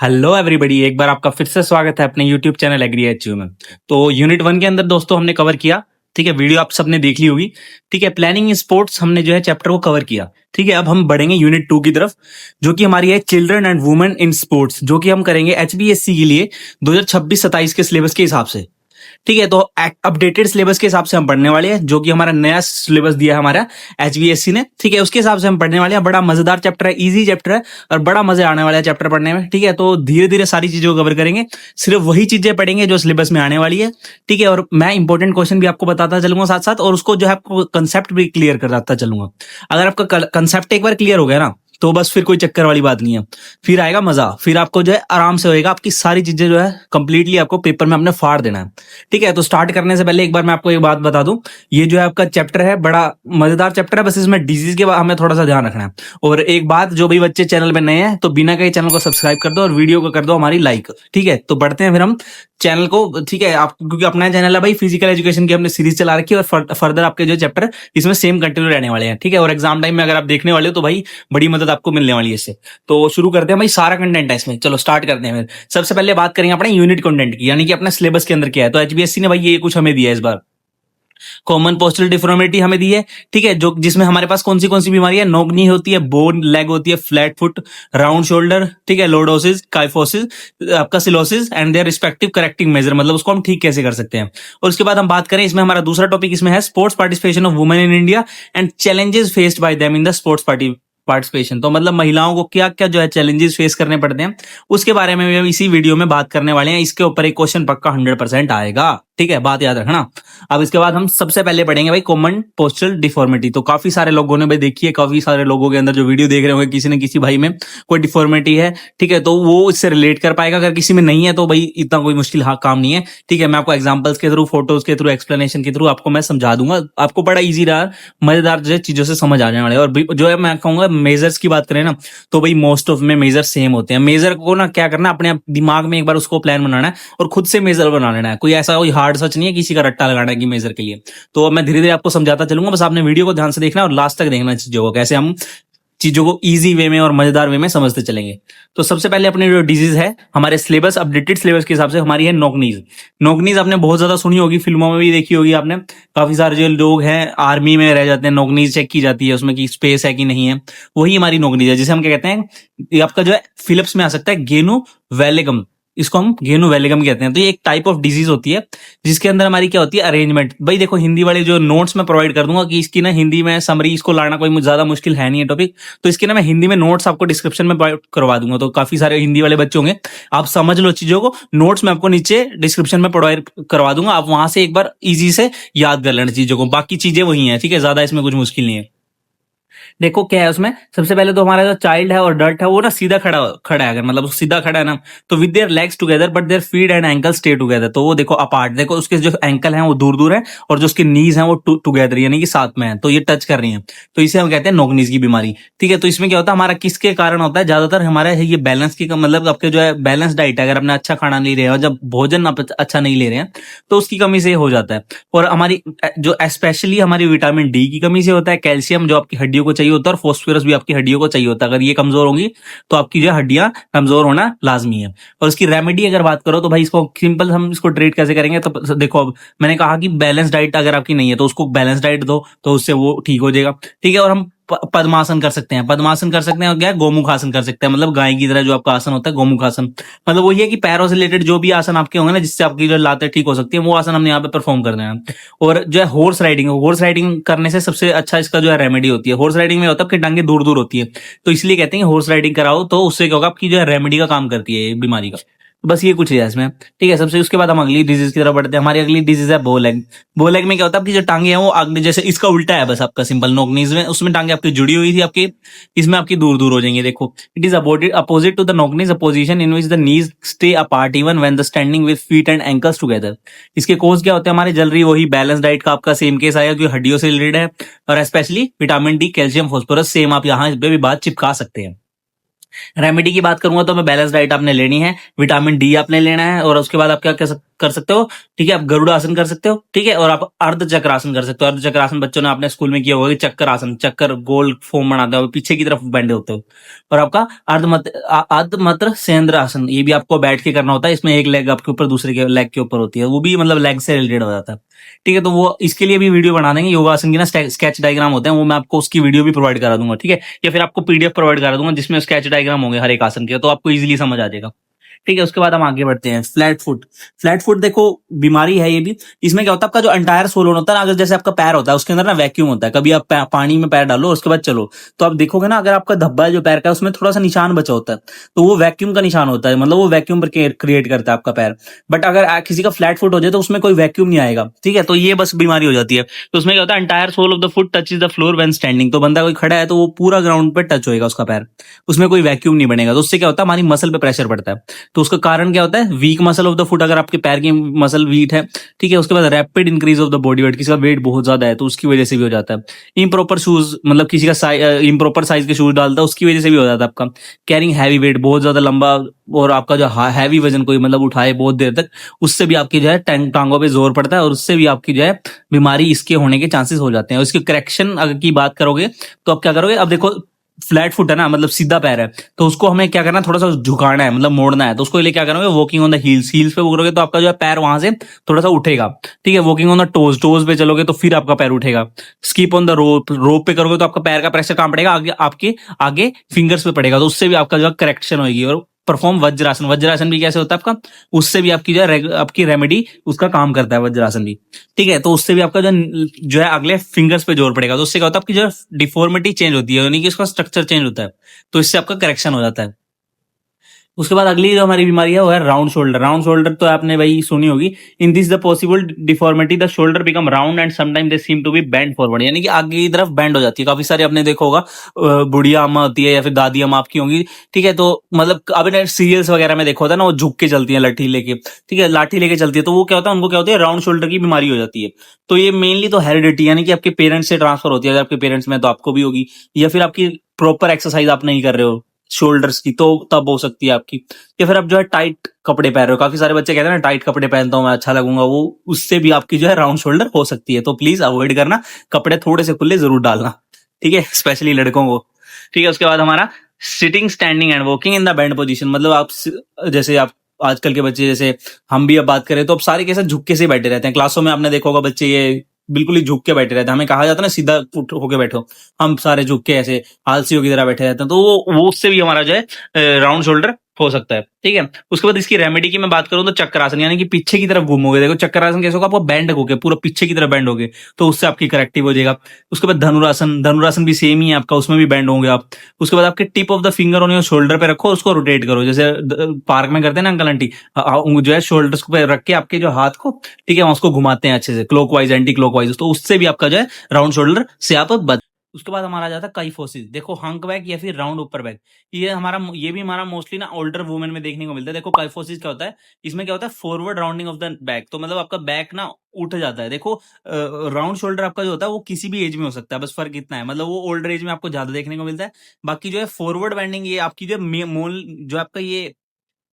Hello everybody, एक बार आपका फिर से स्वागत है अपने यूट्यूब चैनल एग्री एचयू में। तो यूनिट 1 के अंदर दोस्तों हमने कवर किया। ठीक है, वीडियो आप सबने देख ली होगी। ठीक है, प्लानिंग इन स्पोर्ट्स हमने जो है चैप्टर को कवर किया। ठीक है, अब हम बढ़ेंगे यूनिट 2 की तरफ, जो कि हमारी है children and women in sports, जो कि हम करेंगे एचबीएससी के लिए 2026-27 के सिलेबस के हिसाब से। ठीक है, तो अपडेटेड सिलेबस के हिसाब से हम पढ़ने वाले हैं, जो कि हमारा नया सिलेबस दिया है हमारा एचबीएससी ने। ठीक है, उसके हिसाब से हम पढ़ने वाले हैं। बड़ा मजेदार चैप्टर है, इजी चैप्टर है और बड़ा मजा आने वाला है चैप्टर पढ़ने में। ठीक है, तो धीरे धीरे सारी चीजों को कवर करेंगे, सिर्फ वही चीजें पढ़ेंगे जो सिलेबस में आने वाली है। ठीक है, और मैं इंपॉर्टेंट क्वेश्चन भी आपको बताता चलूंगा साथ साथ, और उसको जो है आपको कंसेप्ट भी क्लियर कराता चलूंगा। अगर आपका कंसेप्ट एक बार क्लियर हो गया ना, तो बस फिर कोई चक्कर वाली बात नहीं है, फिर आएगा मजा, फिर आपको जो है आराम से होएगा, आपकी सारी चीजें जो है कंप्लीटली आपको पेपर में अपने फाड़ देना है। ठीक है, तो स्टार्ट करने से पहले एक बार मैं आपको एक बात बता दूं, ये जो है आपका चैप्टर है बड़ा मजेदार चैप्टर है, बस इसमें डिजीज के बाद हमें थोड़ा सा ध्यान रखना है। और एक बात, जो भी बच्चे चैनल पे नए हैं तो बिना कहीं चैनल को सब्सक्राइब कर दो और वीडियो को कर दो हमारी लाइक। ठीक है, तो बढ़ते हैं फिर हम चैनल को। ठीक है, आप क्योंकि अपना चैनल है भाई, फिजिकल एजुकेशन की हमने सीरीज चला रखी है और फर्दर आपके जो चैप्टर इसमें सेम कंटिन्यू रहने वाले हैं। ठीक है, और एग्जाम टाइम में अगर आप देखने वाले हो तो भाई बड़ी मदद आपको मिलने वाली है इससे। तो शुरू करते हैं भाई, सारा कंटेंट है इसमें, चलो स्टार्ट करते हैं। फिर सबसे पहले बात करेंगे अपने यूनिट कंटेंट की, यानी कि अपने सिलेबस के अंदर क्या है। तो एचबीएससी ने भाई ये कुछ हमें दिया है इस बार। कॉमन पोस्टल डिफॉर्मिटी हमें दी है। ठीक है, जो जिसमें हमारे पास कौन सी बीमारी है, नोक नी होती है, बोन लेग होती है, फ्लैट फुट, राउंड शोल्डर, ठीक है, लोडोसिस, काइफोसिस, आपका scoliosis and their respective correcting measure, मतलब उसको हम ठीक कैसे कर सकते हैं। और उसके बाद हम बात करें, इसमें हमारा दूसरा टॉपिक इसमें है sports participation of women in India and challenges faced by them in the sports participation. तो मतलब महिलाओं को क्या क्या जो है चैलेंजेस फेस करने पड़ते हैं, उसके बारे में भी हम इसी वीडियो में बात करने वाले हैं। इसके ऊपर एक क्वेश्चन पक्का 100% आएगा। ठीक है, बात याद रखना। अब इसके बाद हम सबसे पहले पढ़ेंगे भाई कॉमन पोस्टल डिफॉर्मिटी। तो काफी सारे लोगों ने भाई देखी है, काफी सारे लोगों के अंदर जो वीडियो देख रहे होंगे, किसी न किसी भाई में कोई डिफॉर्मिटी है। ठीक है, तो वो इससे रिलेट कर पाएगा। अगर किसी में नहीं है तो भाई इतना कोई मुश्किल काम नहीं है। ठीक है, मैं आपको एग्जांपल्स के थ्रू, फोटोज के थ्रू, एक्सप्लेनेशन के थ्रू आपको मैं समझा दूंगा। आपको बड़ा ईजी रहा, मजेदार जो है चीजों से समझ आने वाले। और जो है मैं कहूंगा मेजर्स की बात करें ना, तो भाई मोस्ट ऑफ में मेजर सेम होते हैं। मेजर को ना क्या करना, अपने दिमाग में एक बार उसको प्लान बनाना है और खुद से मेजर बना लेना है। कोई ऐसा कोई हार्ड सच नहीं है किसी का रट्टा लगाना है कि मेजर के लिए। तो मैं धीरे धीरे आपको समझाता चलूंगा, बस आपने वीडियो को ध्यान से देखना और लास्ट तक देखना चीजों को, कैसे हम चीजों को इजी वे में और मजेदार वे में समझते चलेंगे। तो सबसे पहले अपने जो डिजीज है हमारे सिलेबस, अपडेटेड सिलेबस के हिसाब से हमारी है नोकनीज। नोकनीज आपने बहुत ज्यादा सुनी होगी, फिल्मों में भी देखी होगी आपने। काफी सारे जो लोग हैं आर्मी में रह जाते हैं, नोकनीज चेक की जाती है उसमें कि स्पेस है कि नहीं है, वही हमारी नोकनीज है, जिसे हम क्या कहते हैं, ये आपका जो है फिलिप्स में आ सकता है गेनु वैलेगम। इसको हम गेनु वैलेगम कहते हैं। तो ये एक टाइप ऑफ डिजीज होती है जिसके अंदर हमारी क्या होती है, अरेंजमेंट। भाई देखो, हिंदी वाले जो नोट्स मैं प्रोवाइड कर दूंगा कि इसकी ना हिंदी में समरी, इसको लाना कोई ज्यादा मुश्किल है नहीं है टॉपिक, तो इसके ना मैं हिंदी में नोट्स आपको डिस्क्रिप्शन में प्रोवाइड करवा दूंगा। तो काफी सारे हिंदी वाले बच्चे होंगे, आप समझ लो चीजों को, नोट्स मैं आपको नीचे डिस्क्रिप्शन में प्रोवाइड करवा दूंगा, आप वहां से एक बार इजी से याद कर लेना चीजों को। बाकी चीजें वही हैं, ठीक है, ज्यादा इसमें कुछ मुश्किल नहीं है। देखो क्या है उसमें, सबसे पहले तो हमारा जो चाइल्ड है और डर्ट है वो ना सीधा खड़ा खड़ा है। अगर मतलब सीधा खड़ा है ना, तो with their legs together but their feet and ankle stay together. तो वो देखो अपार्ट, देखो उसके जो एंकल हैं वो दूर दूर है और जो उसकी नीज हैं वो टुगेदर यानी कि साथ में है, तो ये टच कर रही हैं। तो इसे हम कहते हैं नोक नीज की बीमारी। ठीक है, तो इसमें क्या होता है, हमारा किसके कारण होता है, ज्यादातर हमारा है ये बैलेंस की, मतलब आपके जो है बैलेंस डाइट है, अगर अपने अच्छा खाना नहीं रहे हैं और जब भोजन आप अच्छा नहीं ले रहे हैं तो उसकी कमी से हो जाता है। और हमारी जो स्पेशली हमारी विटामिन डी की कमी से होता है, कैल्शियम जो आपकी हड्डियों को चाहिए होता है, और फोस्फोरस भी आपकी हड्डियों को चाहिए होता है। अगर ये कमजोर होंगी तो आपकी जो हड्डियां कमजोर होना लाजमी है। और इसकी रेमेडी अगर बात करो तो भाई इसको सिंपल हम इसको ट्रीट कैसे करेंगे, तो देखो अब मैंने कहा कि बैलेंस डाइट अगर आपकी नहीं है तो उसको बैलेंस डाइट दो, तो उससे वो ठीक हो जाएगा। ठीक है, और हम पद्मासन कर सकते हैं, पद्मासन कर सकते हैं, और क्या है, गोमुख आसन कर सकते हैं, मतलब गाय की तरह जो आपका आसन होता है गोमुख आसन। मतलब वो ये कि पैरों से रिलेटेड जो भी आसन आपके होंगे ना, जिससे आपकी जो लातें ठीक हो सकती है, वो आसन हमने यहाँ पे परफॉर्म करना है। और जो है हॉर्स राइडिंग करने से सबसे अच्छा इसका जो है रेमेडी होती है। हॉर्स राइडिंग में होता है कि टांगे दूर दूर होती है, तो इसलिए कहते हैं हॉर्स राइडिंग कराओ, तो उससे क्या होगा, आपकी जो है रेमेडी का काम करती है ये बीमारी का। बस ये कुछ है इसमें। ठीक है, सबसे उसके बाद हम अगली डिजीज की तरफ बढ़ते हैं। हमारी अगली डिजीज है बोलेग। बोलेग में क्या होता है, आपकी जो टांगे हैं वो आगे, जैसे इसका उल्टा है बस आपका सिंपल नोकनीज में, उसमें टांगे आपकी जुड़ी हुई थी आपकी, इसमें आपकी दूर दूर हो जाएंगी। देखो, it is opposite to the knock knees, a position in which the knees stay apart even when the standing with feet and ankles together. इसके कोज क्या होते हैं हमारे, जल रही वही बैलेंस डाइट का आपका सेम केस आएगा, क्योंकि हड्डियों से रिलेटेड है, और specially vitamin D, calcium, phosphorus, same आप यहाँ इस पे भी बात चिपका सकते हैं। रेमेडी की बात करूंगा तो मैं बैलेंस डाइट आपने लेनी है, विटामिन डी आपने लेना है, और उसके बाद आप क्या कर सकते हो, ठीक है, आप गरुड़ आसन कर सकते हो, ठीक है, और आप अर्ध चक्रासन कर सकते हो। अर्ध चक्रासन बच्चों ने आपने स्कूल में किया होगा कि चक्कर आसन, चक्कर गोल फॉर्म बनाते हो, पीछे की तरफ बैंडे होते हो। और आपका अर्धमत्र सेंद्र आसन, ये भी आपको बैठ के करना होता है। इसमें एक लेग आपके ऊपर दूसरे के लेग के ऊपर होती है, वो भी मतलब लेग से रिलेटेड हो जाता है, ठीक है। तो वो इसके लिए भी वीडियो बना देंगे, योगासन की ना स्केच डायग्राम होते हैं, वो मैं आपको उसकी वीडियो भी प्रोवाइड करा दूंगा, ठीक है, या फिर आपको पीडीएफ प्रोवाइड करा दूंगा जिसमें स्केच डायग्राम होंगे हर एक आसन के, तो आपको इजीली समझ आ जाएगा, ठीक है। उसके बाद हम आगे बढ़ते हैं। Flat foot. फ्लैट फुट देखो बीमारी है ये भी। इसमें क्या होता है, आपका जो अंटायर सोल होता है ना, अगर जैसे आपका पैर होता है उसके अंदर ना वैक्यूम होता है, कभी आप पानी में पैर डालो उसके बाद चलो, तो आप देखोगे ना, अगर आपका धब्बा है जो पैर का है उसमें थोड़ा सा निशान बचा होता है, तो वो वैक्यूम का निशान होता है, मतलब वो वैक्यूम पर क्रिएट करता है आपका पैर। बट अगर किसी का फ्लैट फुट हो जाए तो उसमें कोई वैक्यूम नहीं आएगा, ठीक है, तो ये बस बीमारी हो जाती है। तो उसमें क्या होता है, entire sole of the foot touch the floor when standing, तो बंदा कोई खड़ा है तो वो पूरा ग्राउंड पे टच होएगा उसका पैर, उसमें कोई वैक्यूम नहीं बनेगा, तो उससे क्या होता है, हमारी मसल पे प्रेशर पड़ता है। तो उसका कारण क्या होता है, weak muscle of the foot, अगर आपके पैर की मसल वीक है, ठीक है। उसके बाद rapid increase of the body weight, किसी का वेट बहुत ज्यादा है तो उसकी वजह से भी हो जाता है। इम्प्रॉपर शूज, मतलब किसी का इम्प्रॉपर साइज के शूज डालता है उसकी वजह से भी हो जाता है आपका। कैरिंग हैवी वेट, बहुत ज्यादा लंबा और आपका जो हैवी वजन कोई मतलब उठाए बहुत देर तक, उससे भी आपकी जो है टांगों पे जोर पड़ता है और उससे भी आपकी जो है बीमारी इसके होने के चांसेस हो जाते हैं। और इसकी करेक्शन अगर की बात करोगे तो आप क्या करोगे, अब देखो फ्लैट फुट है ना, मतलब सीधा पैर है, तो उसको हमें क्या करना है, थोड़ा सा झुकाना है, मतलब मोड़ना है, तो उसके लिए क्या करोगे, walking on the heels. Heels पे वो करोगे तो आपका जो है पैर वहां से थोड़ा सा उठेगा, ठीक है। Walking on the toes, toes पे चलोगे तो फिर आपका पैर उठेगा। स्कीप ऑन द रोप, रोप पे करोगे तो आपका पैर का प्रेशर कहां पड़ेगा, आगे आपके आगे फिंगर्स पे पड़ेगा, तो उससे भी आपका जो है करेक्शन होगी। और परफॉर्म वज्रासन। वज्रासन भी कैसे होता है आपका, उससे भी आपकी जो है आपकी रेमेडी उसका काम करता है वज्रासन भी, ठीक है। तो उससे भी आपका जो है अगले फिंगर्स पे जोर पड़ेगा, तो उससे क्या होता है, आपकी जो डिफॉर्मिटी चेंज होती है, यानी कि उसका स्ट्रक्चर चेंज होता है, तो इससे आपका करेक्शन हो जाता है। उसके बाद अगली जो हमारी बीमारी है वो है राउंड शोल्डर। राउंड शोल्डर तो आपने भाई सुनी होगी। In this the possible deformity the shoulder become round and sometime they seem to be bend forward, यानी कि आगे की तरफ बेंड हो जाती है। काफी सारे आपने देखा होगा, बुढ़िया अम्मा होती है या फिर दादी अम्मा आपकी होंगी, ठीक है, तो मतलब अभी सीरियल्स वगैरह में देखा होता है ना, वो झुक के चलती है लाठी लेके, ठीक है, लाठी लेके चलती है, तो वो क्या होता है, उनको क्या होती है, राउंड शोल्डर की बीमारी हो जाती है। तो ये मेनली तो हेरिडिटी, यानी कि आपके पेरेंट्स से ट्रांसफर होती है। अगर आपके पेरेंट्स में तो आपको भी होगी, या फिर आपकी प्रॉपर एक्सरसाइज आप नहीं कर रहे हो शोल्डर्स की, तो तब हो सकती है आपकी। या फिर आप जो है टाइट कपड़े पहन रहे हो, काफी सारे बच्चे कहते हैं ना टाइट कपड़े पहनता हूं मैं अच्छा लगूंगा, वो उससे भी आपकी जो है राउंड शोल्डर हो सकती है। तो प्लीज अवॉइड करना, कपड़े थोड़े से खुले जरूर डालना, ठीक है, स्पेशली लड़कों को, ठीक है। उसके बाद हमारा sitting standing and walking in the bend position, मतलब आप जैसे आप आजकल के बच्चे, जैसे हम भी अब बात करें तो अब सारे कैसे झुक से बैठे रहते हैं। क्लासों में आपने देखा होगा बच्चे ये बिल्कुल ही झुक के बैठे रहते हैं, हमें कहा जाता है ना सीधा होके बैठो, हम सारे झुक के ऐसे आलसियों की तरह बैठे रहते हैं, तो वो उससे भी हमारा जो है राउंड शोल्डर हो सकता है, ठीक है। उसके बाद इसकी रेमेडी की मैं बात करूं तो चक्रासन, यानी कि पीछे की तरफ घूमोगे। देखो चक्रासन कैसे होगा, आपको बैंड होके पूरा पीछे की तरफ बैंड होगे, तो उससे आपकी करेक्टिव हो जाएगा। उसके बाद धनुरासन। धनुरासन भी सेम ही है आपका, उसमें भी बैंड होंगे आप। उसके बाद आपके tip of the finger on your shoulder पे रखो, उसको रोटेट करो, जैसे पार्क में करते हैं ना अंकल आंटी, जो है शोल्डर्स पे रख के आपके जो हाथ को, ठीक है, उसको घुमाते हैं अच्छे से क्लॉकवाइज एंटी क्लॉकवाइज, तो उससे भी आपका जो है राउंड शोल्डर से आप बच। उसके बाद हमारा आ जाता है काइफोसिस। देखो हंक बैक या फिर राउंड ऊपर बैक, ये भी हमारा मोस्टली ना ओल्डर वुमेन में देखने को मिलता है। देखो काइफोसिस क्या होता है, इसमें क्या होता है, forward rounding off the back, तो मतलब आपका बैक ना उठ जाता है। देखो राउंड शोल्डर आपका जो होता है वो किसी भी एज में हो सकता है, बस फर्क इतना है, मतलब वो ओल्डर एज में आपको ज्यादा देखने को मिलता है। बाकी जो है फॉरवर्ड बेंडिंग, ये आपकी जो मोल जो आपका ये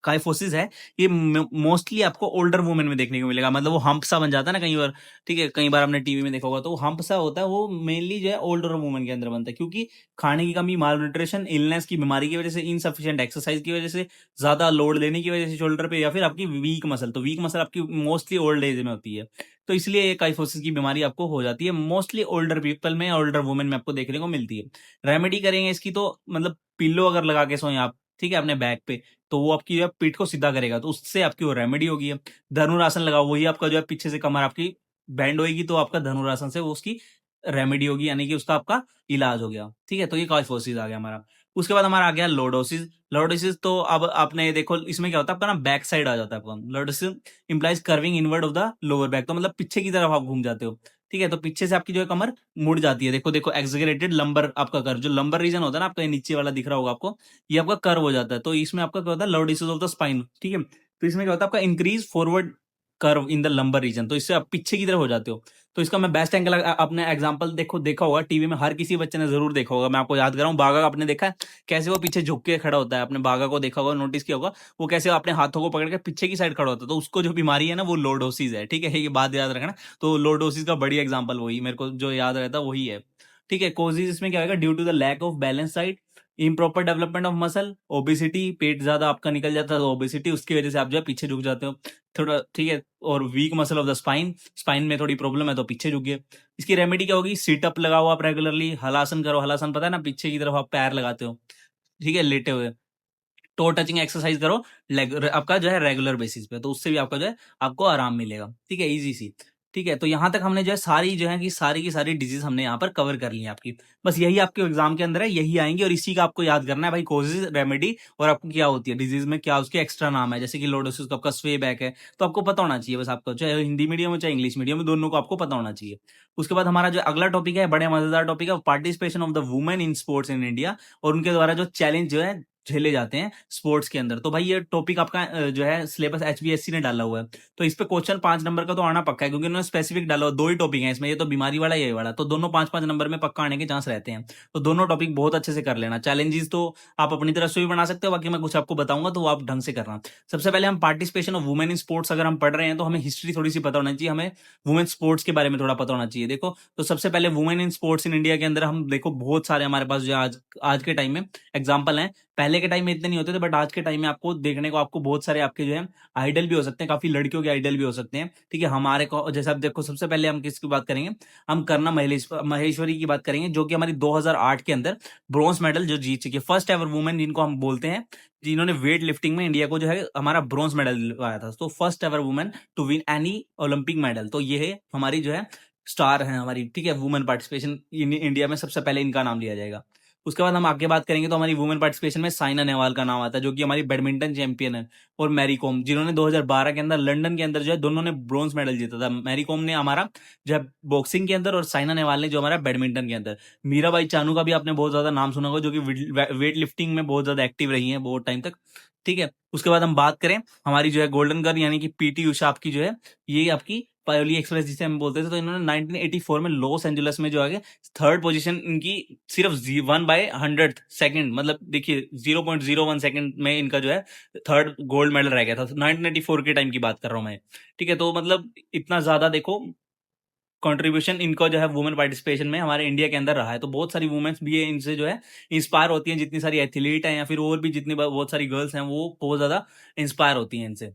काइफोसिस है, ये मोस्टली आपको ओल्डर वुमेन में देखने को मिलेगा, मतलब वो हम्प सा बन जाता है ना कई बार, ठीक है, कई बार आपने टीवी में देखा होगा, तो वो हम्प सा होता है, वो मेनली जो है ओल्डर वुमेन के अंदर बनता है, क्योंकि खाने की कमी, माल न्यूट्रिशन, इलनेस की बीमारी की वजह से, इनसफिशिएंट एक्सरसाइज की वजह से, ज्यादा लोड लेने की वजह से शोल्डर पे, या फिर आपकी वीक मसल, तो वीक मसल आपकी मोस्टली ओल्ड एज में होती है, तो इसलिए ये काइफोसिस की बीमारी आपको हो जाती है, मोस्टली ओल्डर पीपल में, ओल्डर वुमेन में आपको देखने को मिलती है। रेमेडी करेंगे इसकी तो मतलब पिल्लो अगर लगा के सोए आप, ठीक है, अपने बैक पे, तो वो आपकी जो है पीठ को सीधा करेगा, तो उससे आपकी वो रेमेडी होगी। धनुरासन लगाओ, वही आपका जो है पीछे से कमर आपकी बैंड होगी, तो आपका धनुरासन से वो उसकी रेमेडी होगी, यानी कि उसका आपका इलाज हो गया, ठीक है। तो ये काइफोसिस आ गया हमारा। उसके बाद हमारा आ गया लॉर्डोसिस। लॉर्डोसिस तो अब आपने देखो इसमें क्या होता है, आपका ना बैक साइड आ जाता है आपका। Lordosis implies curving inward of the lower back, तो मतलब पीछे की तरफ आप घूम जाते हो, ठीक है, तो पीछे से आपकी जो है कमर मुड़ जाती है। देखो देखो एक्सग्रेटेड लंबर आपका कर्व, जो लंबर रीजन होता है ना आपका, ये नीचे वाला दिख रहा होगा आपको, ये आपका कर्व हो जाता है, तो इसमें आपका क्या होता है, लॉर्डोसिस ऑफ द स्पाइन, ठीक है। तो इसमें क्या होता है, आपका increase forward curve in the lumbar region, तो इससे आप पीछे की तरफ हो जाते हो। तो इसका मैं बेस्ट एंगल अपने एग्जांपल देखा होगा टीवी में, हर किसी बच्चे ने जरूर देखा होगा। मैं आपको याद कर रहा हूँ, बागा आपने देखा है कैसे वो पीछे झुक के खड़ा होता है? आपने बागा को देखा होगा, नोटिस किया होगा, वो कैसे अपने हाथों को पकड़ के पीछे की साइड खड़ा होता है। तो उसको जो बीमारी है ना, वो लोर्डोसिस है, ठीक है, ये बात याद रखना। तो लोर्डोसिस का बढ़िया एग्जाम्पल वही मेरे को जो याद रहता है वही है, ठीक है। कोजिस इसमें क्या होगा, due to the lack of balance side, improper development of muscle, obesity, पेट ज्यादा आपका निकल जाता है तो ओबिसिटी, उसकी वजह से आप जो है पीछे झुक जाते हो थोड़ा, ठीक है। और weak muscle of the spine, spine में थोड़ी प्रॉब्लम है तो पीछे झुक गए। इसकी रेमेडी क्या होगी, सीट अप लगाओ आप रेगुलरली, हलासन करो, हलासन पता है ना, पीछे की तरफ आप पैर लगाते हो, ठीक है, लेटे हुए। टो टचिंग एक्सरसाइज करो आपका जो है रेगुलर बेसिस पे, तो उससे भी आपका जो है आपको आराम मिलेगा, ठीक है, इजी सी। ठीक है, तो यहां तक हमने जो है सारी जो है कि सारी की सारी डिजीज हमने यहाँ पर कवर कर ली है आपकी। बस यही आपके एग्जाम के अंदर है, यही आएंगे और इसी का आपको याद करना है भाई, कोजेज, रेमेडी, और आपको क्या होती है डिजीज में, क्या उसके एक्स्ट्रा नाम है, जैसे कि लोडोसिस का आपका स्वे बैक है, तो आपको पता होना चाहिए बस, आपको चाहे हिंदी मीडियम हो चाहे इंग्लिश मीडियम में, दोनों को आपको पता होना चाहिए। उसके बाद हमारा जो अगला टॉपिक है, बड़े मजेदार टॉपिक है, participation of the women in sports in India, और उनके द्वारा जो चैलेंज जो है झेले जाते हैं स्पोर्ट्स के अंदर। तो भाई ये टॉपिक आपका जो है सिलेबस एचबीएससी ने डाला हुआ है, तो इस पे क्वेश्चन 5 नंबर का तो आना पक्का है, क्योंकि उन्होंने स्पेसिफिक डाला हुआ, दो ही टॉपिक है इसमें, ये तो बीमारी वाला ये वाला, तो दोनों 5-5 नंबर में पक्का आने के चांस रहते हैं। तो दोनों टॉपिक बहुत अच्छे से कर लेना। चैलेंजेस तो आप अपनी तरफ से भी बना सकते हो, बाकी मैं कुछ आपको बताऊंगा तो वो आप ढंग से करना। सबसे पहले हम participation of women in sports अगर हम पढ़ रहे हैं तो हमें हिस्ट्री थोड़ी सी पता होना चाहिए, हमें वुमेन स्पोर्ट्स के बारे में थोड़ा पता होना चाहिए। देखो, तो सबसे पहले women in sports in India के अंदर हम देखो बहुत सारे हमारे पास जो आज आज के टाइम में एग्जाम्पल हैं। पहले के टाइम में इतने नहीं होते थे, बट आज के टाइम में आपको देखने को आपको बहुत सारे आपके जो है आइडल भी हो सकते हैं, काफी लड़कियों के आइडल भी हो सकते हैं, ठीक है। हमारे को जैसे आप देखो, सबसे पहले हम किसकी बात करेंगे, हम करना महेश्वरी की बात करेंगे, जो कि हमारी 2008 के अंदर ब्रॉन्ज मेडल जो जीत चुकी है, फर्स्ट एवर वुमेन जिनको हम बोलते हैं, जिन्होंने वेट लिफ्टिंग में इंडिया को जो है हमारा ब्रॉन्ज मेडल दिलवाया था। तो first ever women to win any Olympic medal, तो ये है हमारी जो है स्टार है हमारी, ठीक है। वुमेन पार्टिसिपेशन इंडिया में सबसे पहले इनका नाम लिया जाएगा। उसके बाद हम आगे बात करेंगे तो हमारी वुमेन पार्टिसिपेशन में साइना नेहवाल का नाम आता है, जो कि हमारी बैडमिंटन चैंपियन है, और मैरी कॉम, जिन्होंने 2012 के अंदर लंदन के अंदर जो है दोनों ने ब्रॉन्ज मेडल जीता था। मैरी कॉम ने हमारा जो है बॉक्सिंग के अंदर, और साइना नेहवाल ने जो हमारा बैडमिंटन के अंदर। मीराबाई चानू का भी आपने बहुत ज्यादा नाम सुना होगा, जो कि वेट लिफ्टिंग में बहुत ज्यादा एक्टिव रही है बहुत टाइम तक, ठीक है। उसके बाद हम बात करें हमारी जो है गोल्डन गर्ल यानी कि पीटी उषा आपकी जो है, ये आपकी पायोली एक्सप्रेस जिसे हम बोलते थे, तो इन्होंने 1984 में लॉस एंजलिस में जो है थर्ड पोजीशन इनकी सिर्फ 1/100 सेकंड, मतलब देखिए 0.01 सेकंड में इनका जो है थर्ड गोल्ड मेडल रह गया था। 1984 के टाइम की बात कर रहा हूं मैं, ठीक है। तो मतलब इतना ज्यादा देखो कंट्रीब्यूशन इनका जो है वुमेन पार्टिसिपेशन में हमारे इंडिया के अंदर रहा है। तो बहुत सारी वुमेन्स भी है इनसे जो है इंस्पायर होती हैं, जितनी सारी एथलीट हैं या फिर और भी जितनी बहुत सारी गर्ल्स हैं, वो बहुत ज्यादा इंस्पायर होती हैं इनसे।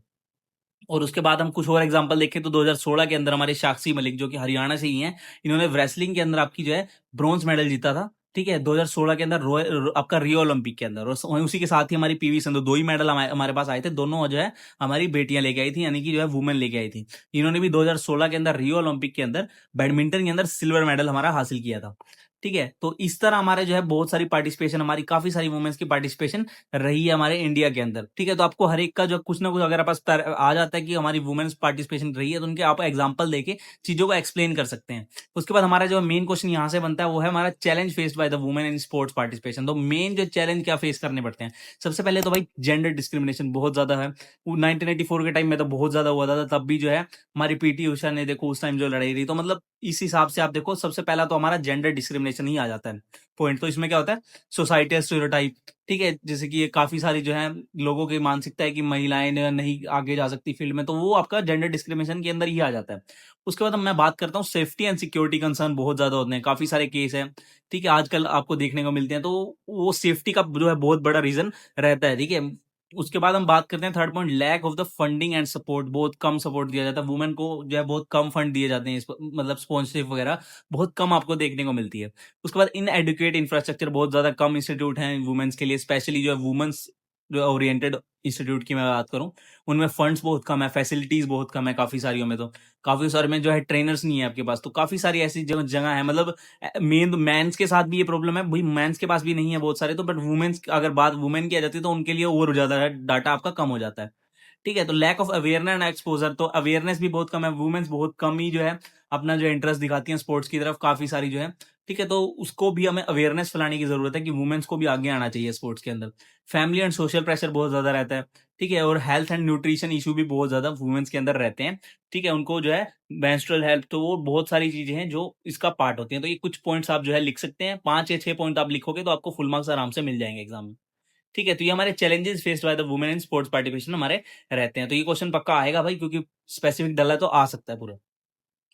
और उसके बाद हम कुछ और एग्जांपल देखें तो 2016 के अंदर हमारे साक्षी मलिक, जो कि हरियाणा से ही हैं, इन्होंने रेसलिंग के अंदर आपकी जो है ब्रॉन्ज मेडल जीता था, ठीक है, 2016 के अंदर आपका रियो ओलंपिक के अंदर। और उसी के साथ ही हमारी पीवी सिंधु, दो ही मेडल हमारे पास आए थे, दोनों जो है हमारी बेटियां लेके आई थी, यानी कि जो है वुमेन लेके आई थी। इन्होंने भी 2016 के अंदर रियो ओलंपिक के अंदर बैडमिंटन के अंदर सिल्वर मेडल हमारा हासिल किया था, ठीक है। तो इस तरह हमारे जो है बहुत सारी पार्टिसिपेशन, हमारी काफी सारी वुमेन्स की पार्टिसिपेशन रही है हमारे इंडिया के अंदर, ठीक है। तो आपको हर एक का जो कुछ ना कुछ अगर पास आ जाता है कि हमारी वुमेन्स पार्टिसिपेशन रही है, तो उनके आप एग्जांपल देके चीजों को एक्सप्लेन कर सकते हैं। उसके बाद हमारा जो मेन क्वेश्चन यहाँ से बनता है वो है हमारा challenge faced by the women in sports participation. तो मेन जो चैलेंज क्या फेस करने पड़ते हैं, सबसे पहले तो भाई जेंडर डिस्क्रिमिनेशन बहुत ज्यादा है। 1984 के टाइम में तो बहुत ज्यादा हुआ था, तब भी जो है हमारी पीटी उषा ने देखो उस टाइम जो लड़ाई रही, तो मतलब इस हिसाब से आप देखो सबसे पहला तो हमारा जेंडर डिस्क्रिमिनेशन ही आ जाता है पॉइंट। तो इसमें क्या होता है, सोसाइटी स्टीरियोटाइप, ठीक है, जैसे कि ये काफी सारी जो है लोगों की मानसिकता है कि महिलाएं नहीं आगे जा सकती फील्ड में, तो वो आपका जेंडर डिस्क्रिमिनेशन के अंदर ही आ जाता है। उसके बाद मैं बात करता हूँ सेफ्टी एंड सिक्योरिटी कंसर्न बहुत ज्यादा होते हैं, काफी सारे केस हैं, ठीक है, आजकल आपको देखने को मिलते हैं, तो वो सेफ्टी का जो है बहुत बड़ा रीजन रहता है, ठीक है। उसके बाद हम बात करते हैं third point, lack of the funding and support, बहुत कम सपोर्ट दिया जाता है वुमेन को, जो है बहुत कम फंड दिए जाते हैं मतलब स्पॉन्सरशिप वगैरह बहुत कम आपको देखने को मिलती है। उसके बाद इन एडुकेट इंफ्रास्ट्रक्चर, बहुत ज्यादा कम इंस्टीट्यूट हैं वुमेन्स के लिए, स्पेशली जो है वुमेन्स जो ओरिएंटेड इंस्टीट्यूट की मैं बात करूं, उनमें फंड्स बहुत कम है, फैसिलिटीज बहुत कम है, काफी सारियों में तो काफी सारे में जो है ट्रेनर्स नहीं है आपके पास, तो काफी सारी ऐसी जगह है, मतलब मेन मेंस के साथ भी ये प्रॉब्लम है भाई, मेंस के पास भी नहीं है बहुत सारे, तो बट वुमेन्स अगर बात वुमेन की आ जाती है तो उनके लिए और ज्यादा डाटा आपका कम हो जाता है, ठीक है। तो lack of awareness and exposure, तो अवेयरनेस भी बहुत कम है, वुमेन्स बहुत कम ही जो है अपना जो इंटरेस्ट दिखाती हैं स्पोर्ट्स की तरफ, काफी सारी जो है ठीक है, तो उसको भी हमें अवेयरनेस फैलाने की जरूरत है कि वुमेन्स को भी आगे आना चाहिए स्पोर्ट्स के अंदर। फैमिली एंड सोशल प्रेशर बहुत ज्यादा रहता है, ठीक है, और हेल्थ एंड न्यूट्रिशन इशू भी बहुत ज्यादा वुमेन्स के अंदर रहते हैं, ठीक है, उनको जो है मेंस्ट्रुअल हेल्थ, तो वो बहुत सारी चीजें हैं जो इसका पार्ट होती हैं। तो ये कुछ पॉइंट्स आप जो है लिख सकते हैं, 5 या 6 पॉइंट आप लिखोगे तो आपको फुल मार्क्स आराम से मिल जाएंगे एग्जाम में। ठीक है, तो ये हमारे challenges faced by the women in sports participation हमारे रहते हैं। तो ये क्वेश्चन पक्का आएगा भाई, क्योंकि स्पेसिफिक डाला है तो आ सकता है पूरा।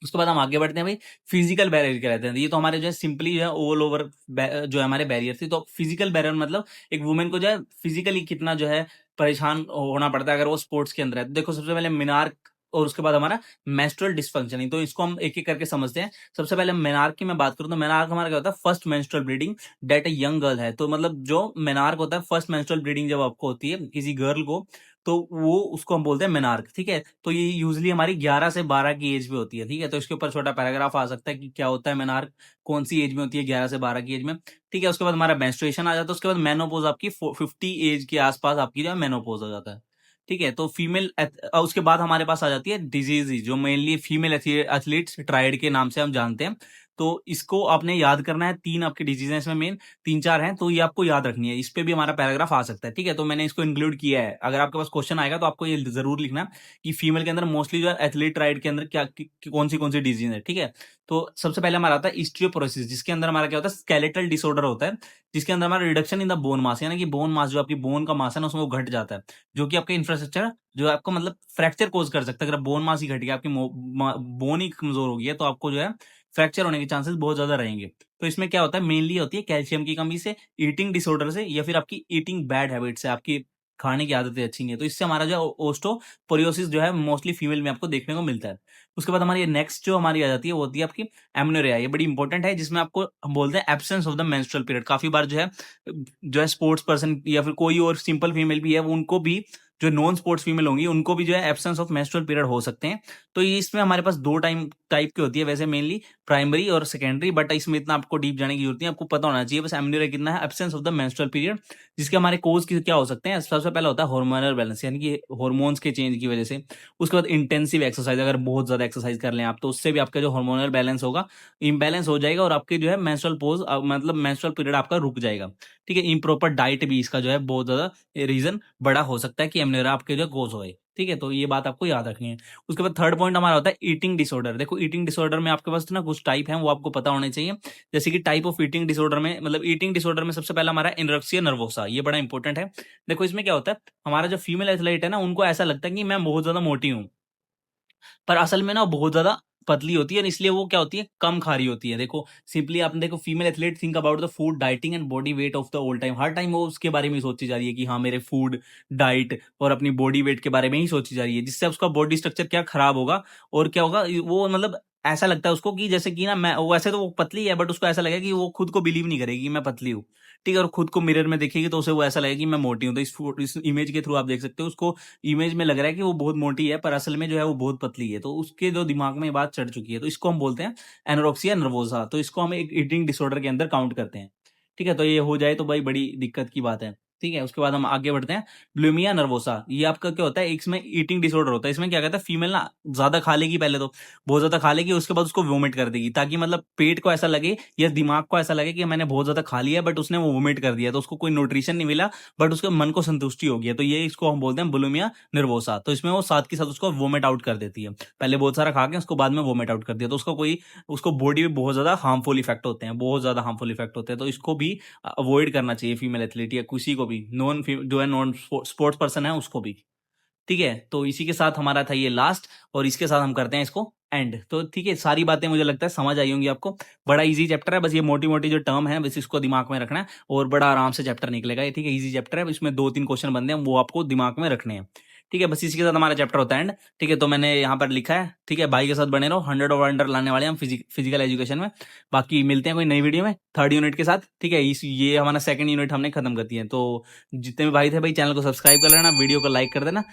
उसके बाद हम आगे बढ़ते हैं भाई, फिजिकल बैरियर क्या रहते हैं। ये तो हमारे जो है सिंपली जो है ऑल ओवर जो है हमारे बैरियर थी। तो फिजिकल बैरियर मतलब एक वुमेन को जो है फिजिकली कितना जो है परेशान होना पड़ता है अगर वो स्पोर्ट्स के अंदर है। तो देखो सबसे पहले मिनार्क, और उसके बाद हमारा मेंस्ट्रुअल डिस्फंक्शनिंग। तो इसको हम एक एक करके समझते हैं। सबसे पहले मेनार्क की मैं बात करूं तो मेनार्क हमारा क्या होता है, first menstrual bleeding date a young girl है। तो मतलब जो मेनार्क होता है, फर्स्ट मेंस्ट्रुअल ब्लीडिंग जब आपको होती है किसी गर्ल को, तो वो उसको हम बोलते हैं मेनार्क। ठीक है, तो ये यूजली हमारी 11 से 12 की एज में होती है। ठीक है, तो इसके ऊपर छोटा पैराग्राफ आ सकता है कि क्या होता है मेनार्क, कौन सी एज में होती है, 11 से 12 की एज में। ठीक है, उसके बाद हमारा मेंस्ट्रुएशन आ जाता है। उसके बाद मेनोपोज आपकी 50 एज के आसपास आपकी जो है मेनोपोज हो जाता है। ठीक है, तो फीमेल उसके बाद हमारे पास आ जाती है डिजीज जो मेनली फीमेल एथलीट्स ट्राइड के नाम से हम जानते हैं। तो इसको आपने याद करना है, 3 आपकी डिजीज हैं इसमें, मेन 3-4 हैं, तो ये आपको याद रखनी है। इस पे भी हमारा पैराग्राफ आ सकता है। ठीक है, तो मैंने इसको इंक्लूड किया है। अगर आपके पास क्वेश्चन आएगा तो आपको ये जरूर लिखना कि फीमेल के अंदर मोस्टली जो है एथलीट राइड के अंदर क्या कौन सी डिजीज है। ठीक है, तो सबसे पहले हमारा आता है इस्टियोपोरोसिस, जिसके अंदर हमारा क्या होता है, स्केलेटल डिसऑर्डर होता है, जिसके अंदर हमारा reduction in the bone mass, यानी कि बोन मास जो आपकी बोन का मास है ना उसमें वो घट जाता है, जो कि आपके इंफ्रास्ट्रक्चर जो है आपको मतलब फ्रैक्चर कोज कर सकता है। अगर बोन मास ही घट गया, आपकी बोन ही कमजोर हो गई है, तो आपको जो है फ्रैक्चर होने के चांसेस बहुत ज्यादा रहेंगे। तो इसमें क्या होता है, मेनली होती है कैल्शियम की कमी से, ईटिंग डिसऑर्डर से, या फिर आपकी ईटिंग बैड हैबिट से, आपकी खाने की आदतें अच्छी नहीं है, तो इससे हमारा जो ओस्टोपोरियोसिस जो है मोस्टली फीमेल में आपको देखने को मिलता है। उसके बाद हमारी नेक्स्ट जो हमारी आ जाती है वो होती है आपकी एमनोरिया। ये बड़ी इंपॉर्टेंट है, जिसमें आपको हम बोलते हैं absence of the menstrual period. काफी बार जो है स्पोर्ट्स पर्सन या फिर कोई और सिंपल फीमेल भी है, उनको भी, जो नॉन स्पोर्ट्स फीमेल होंगी उनको भी जो है एब्सेंस ऑफ मेंस्ट्रुअल पीरियड हो सकते हैं। तो ये इसमें हमारे पास 2 टाइप की होती है वैसे, मेनली प्राइमरी और सेकेंडरी, बट इसमें इतना आपको डीप जाने की जरूरत नहीं, आपको पता होना चाहिए बस एमनोरिया कितना है, absence of the menstrual period. जिसके हमारे कोज क्या हो सकते हैं, सबसे पहले होता है हार्मोनल बैलेंस, यानी कि हार्मोन्स के चेंज की वजह से। उसके बाद इंटेंसिव एक्सरसाइज, अगर बहुत ज्यादा एक्सरसाइज कर लें आप, तो उससे भी आपका जो हार्मोनल बैलेंस होगा इम्बैलेंस हो जाएगा, और आपके जो है मेंस्ट्रुअल पोज मतलब मेंस्ट्रुअल पीरियड आपका रुक जाएगा। ठीक है, इम्प्रॉपर डाइट भी इसका जो है बहुत ज्यादा रीजन बड़ा हो सकता है कि एमनोरिया आपके जो कोज होए। ठीक है, तो ये बात आपको याद रखनी है। उसके बाद थर्ड पॉइंट हमारा होता है ईटिंग डिसऑर्डर। देखो ईटिंग डिसऑर्डर में आपके पास ना कुछ टाइप है, वो आपको पता होने चाहिए। जैसे कि टाइप ऑफ ईटिंग डिसऑर्डर में, मतलब ईटिंग डिसऑर्डर में सबसे पहला हमारा एनोरेक्सिया नर्वोसा, ये बड़ा इंपॉर्टेंट है। देखो इसमें क्या होता है, हमारा जो फीमेल एथलीट है ना, उनको ऐसा लगता है कि मैं बहुत ज्यादा मोटी हूँ, पर असल में ना वो बहुत ज्यादा पतली होती है, इसलिए वो क्या होती है, कम खा रही होती है। देखो सिंपली आपने देखो female athlete think about the food dieting and body weight of the all time. Her time वो उसके बारे में ही सोची जा रही है कि हाँ मेरे फूड डाइट और अपनी बॉडी वेट के बारे में ही सोची जा रही है, जिससे उसका बॉडी स्ट्रक्चर क्या खराब होगा, और क्या होगा वो मतलब ऐसा लगता है उसको कि जैसे कि ना, मैं वैसे तो वो पतली है, बट उसको ऐसा लगेगा कि वो खुद को बिलीव नहीं करेगी कि मैं पतली हूँ। ठीक है, और खुद को मिरर में देखेगी तो उसे वो ऐसा लगेगा कि मैं मोटी हूँ। तो इस इमेज के थ्रू आप देख सकते हो, उसको इमेज में लग रहा है कि वो बहुत मोटी है, पर असल में जो है वो बहुत पतली है। तो उसके जो दिमाग में ये बात चढ़ चुकी है, तो इसको हम बोलते हैं एनोरेक्सिया नर्वोसा। तो इसको हम एक ईटिंग डिसऑर्डर के अंदर काउंट करते हैं। ठीक है, तो ये हो जाए तो भाई बड़ी दिक्कत की बात है। ठीक है, उसके बाद हम आगे बढ़ते हैं, बुलिमिया नर्वोसा। ये आपका क्या होता है, इसमें ईटिंग डिसऑर्डर होता है। इसमें क्या कहता है, फीमेल ना ज्यादा खा लेगी, पहले तो बहुत ज्यादा खा लेगी, उसके बाद उसको वोमिट कर देगी, ताकि मतलब पेट को ऐसा लगे या दिमाग को ऐसा लगे कि मैंने बहुत ज्यादा खा लिया, बट उसने वो वोमिट कर दिया, तो उसको कोई न्यूट्रिशन नहीं मिला, बट उसके मन को संतुष्टि हो गया। तो ये इसको हम बोलते हैं बुलिमिया नर्वोसा। तो इसमें वो साथ के साथ उसको वोमिट आउट कर देती है, पहले बहुत सारा खा के उसको बाद में वोमिट आउट कर दिया, तो उसको बॉडी में बहुत ज्यादा हार्मफुल इफेक्ट होते हैं, बहुत ज्यादा हार्मफुल इफेक्ट होते हैं। तो इसको भी अवॉइड करना चाहिए फीमेल एथलीट या किसी को भी, जो है नॉन स्पोर्ट्स पर्सन है उसको भी। ठीक है, तो इसी के साथ हमारा था ये लास्ट, और इसके साथ हम करते हैं इसको एंड। तो ठीक है, सारी बातें मुझे लगता है समझ आई होंगी आपको। बड़ा इजी चैप्टर है, बस ये मोटी मोटी जो टर्म है बस इसको दिमाग में रखना है, और बड़ा आराम से चैप्टर निकलेगा ये। ठीक है, इजी चैप्टर है, इसमें 2-3 क्वेश्चन बनते हैं, वो आपको दिमाग में रखने हैं। ठीक है, बस इसी के साथ हमारा चैप्टर होता है एंड। ठीक है, तो मैंने यहाँ पर लिखा है, ठीक है, भाई के साथ बने रहो, 100 ओवर अंडर लाने वाले हैं हम फिजिकल एजुकेशन में। बाकी मिलते हैं कोई नई वीडियो में थर्ड यूनिट के साथ। ठीक है, ये हमारा सेकंड यूनिट हमने खत्म कर दिया है। तो जितने भी भाई थे भाई, चैनल को सब्सक्राइब कर लेना, वीडियो को लाइक कर देना।